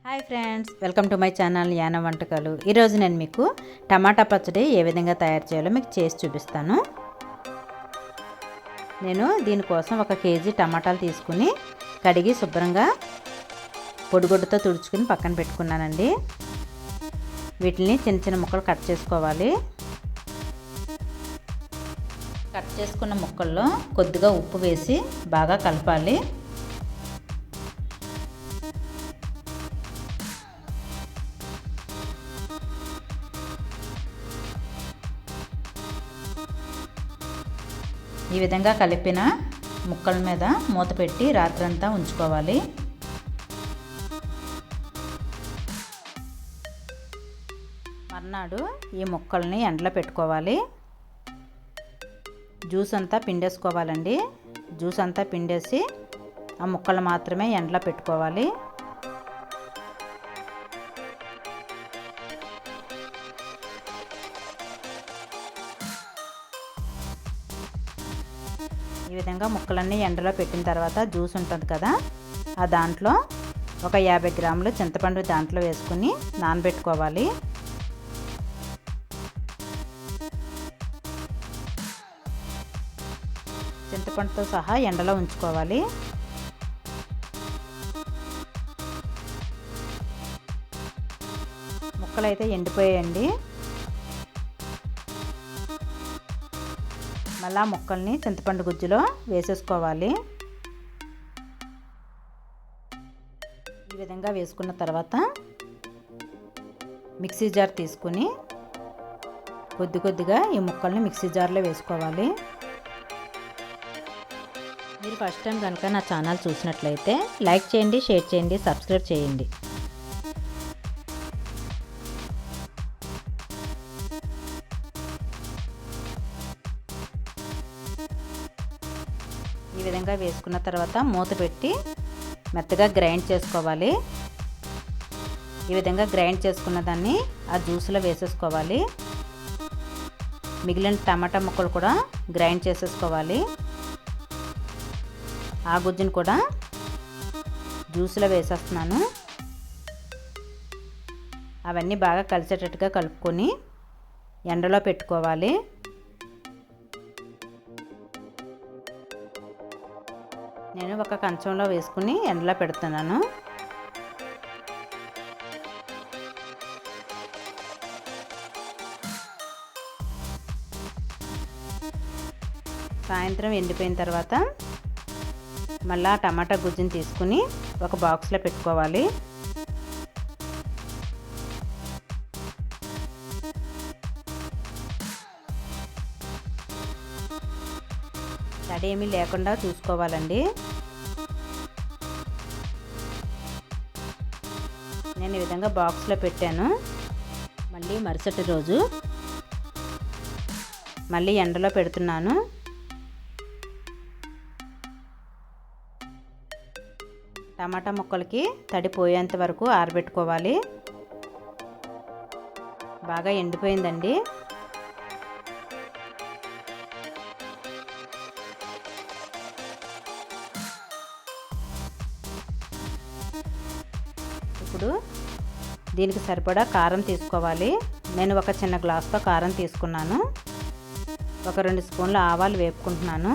Hi friends, welcome to my channel Yanam వంటకాలు. ఈరోజు నేను మీకు టమాటా పచ్చడి ఏ విధంగా తయారు చేయాలో మీకు చేసి చూపిస్తాను. నేను దీనికోసం 1 కేజీ టమాటాలు తీసుకుని కడిగి శుభ్రంగా పొడిగుడ్డతో తుడుచుకుని పక్కన పెట్టుకున్నానండి. వీటిని చిన్న చిన్న ముక్కలు కట్ చేసుకోవాలి. కట్ చేసుకున్న ముక్కల్లో కొద్దిగా ఉప్పు వేసి బాగా కలపాలి. ఈ విధంగా కలిపిన ముక్కల మీద మూత పెట్టి రాత్రంతా ఉంచుకోవాలి. మర్నాడు ఈ ముక్కల్ని ఎండలో పెట్టుకోవాలి. జ్యూస్ అంతా పిండేసుకోవాలండి. జ్యూస్ అంతా పిండేసి ఆ ముక్కలు మాత్రమే ఎండలో పెట్టుకోవాలి. ఈ విధంగా ముక్కలన్నీ ఎండలో పెట్టిన తర్వాత జ్యూస్ ఉంటుంది కదా, ఆ దాంట్లో ఒక 50 గ్రాములు చింతపండు దాంట్లో వేసుకుని నానబెట్టుకోవాలి. చింతపండుతో సహా ఎండలో ఉంచుకోవాలి. ముక్కలు అయితే ఎండిపోయాయండి. మళ్ళా ముక్కల్ని చింతపండు గుజ్జులో వేసేసుకోవాలి. ఈ విధంగా వేసుకున్న తర్వాత మిక్సీ జార్ తీసుకుని కొద్దిగా ఈ ముక్కల్ని మిక్సీ జార్లో వేసుకోవాలి. మీరు ఫస్ట్ టైం కనుక నా ఛానల్ చూసినట్లయితే లైక్ చేయండి, షేర్ చేయండి, సబ్స్క్రైబ్ చేయండి. ఈ విధంగా వేసుకున్న తర్వాత మూత పెట్టి మెత్తగా గ్రైండ్ చేసుకోవాలి. ఈ విధంగా గ్రైండ్ చేసుకున్న దాన్ని ఆ జ్యూస్లో వేసేసుకోవాలి. మిగిలిన టమాటా ముక్కలు కూడా గ్రైండ్ చేసేసుకోవాలి. ఆ గుజ్జును కూడా జ్యూస్లో వేసేస్తున్నాను. అవన్నీ బాగా కలిసేటట్టుగా కలుపుకొని ఎండలో పెట్టుకోవాలి. నేను ఒక కంచంలో వేసుకుని ఎండలో పెడుతున్నాను. సాయంత్రం ఎండిపోయిన తర్వాత మళ్ళా టమాటా గుజ్జుని తీసుకుని ఒక బాక్స్లో పెట్టుకోవాలి. తడి ఏమీ లేకుండా చూసుకోవాలండి. నేను ఈ విధంగా బాక్స్లో పెట్టాను. మళ్ళీ మరుసటి రోజు మళ్ళీ ఎండలో పెడుతున్నాను. టమాటా ముక్కలకి తడి పోయేంత వరకు ఆరబెట్టుకోవాలి. బాగా ఎండిపోయిందండి. ఇప్పుడు దీనికి సరిపడా కారం తీసుకోవాలి. నేను ఒక చిన్న గ్లాస్తో కారం తీసుకున్నాను. ఒక 2 స్పూన్ల ఆవాలు వేపుకుంటున్నాను.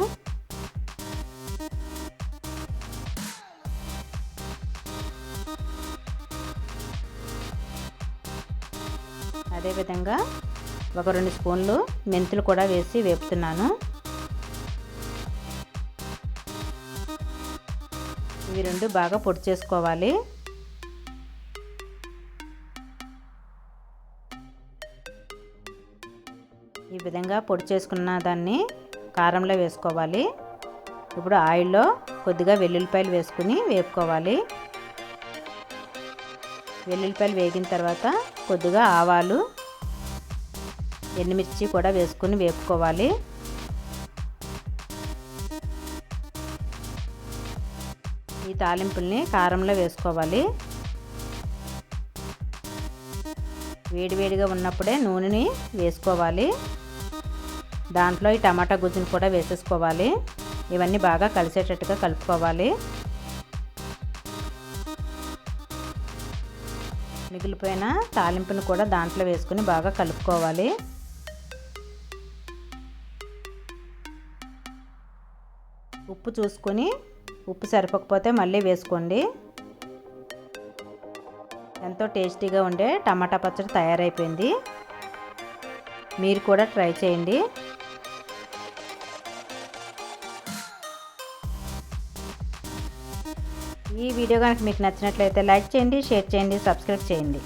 అదేవిధంగా ఒక 2 స్పూన్లు మెంతులు కూడా వేసి వేపుతున్నాను. ఇవి 2 బాగా పొడి చేసుకోవాలి. ఈ విధంగా పొడి చేసుకున్న దాన్ని కారంలో వేసుకోవాలి. ఇప్పుడు ఆయిల్లో కొద్దిగా వెల్లుల్లిపాయలు వేసుకుని వేపుకోవాలి. వెల్లుల్లిపాయలు వేగిన తర్వాత కొద్దిగా ఆవాలు, ఎండుమిర్చి కూడా వేసుకుని వేపుకోవాలి. ఈ తాలింపుల్ని కారంలో వేసుకోవాలి. వేడివేడిగా ఉన్నప్పుడే నూనెని వేసుకోవాలి. దాంట్లో ఈ టమాటా గుజ్జును కూడా వేసేసుకోవాలి. ఇవన్నీ బాగా కలిసేటట్టుగా కలుపుకోవాలి. మిగిలిపోయిన తాలింపును కూడా దాంట్లో వేసుకుని బాగా కలుపుకోవాలి. ఉప్పు చూసుకొని ఉప్పు సరిపోకపోతే మళ్ళీ వేసుకోండి. ఎంతో టేస్టీగా ఉండే టమాటా పచ్చడి తయారైపోయింది. మీరు కూడా ట్రై చేయండి. ఈ వీడియో కనుక మీకు నచ్చినట్లయితే లైక్ చేయండి, షేర్ చేయండి, సబ్స్క్రైబ్ చేయండి.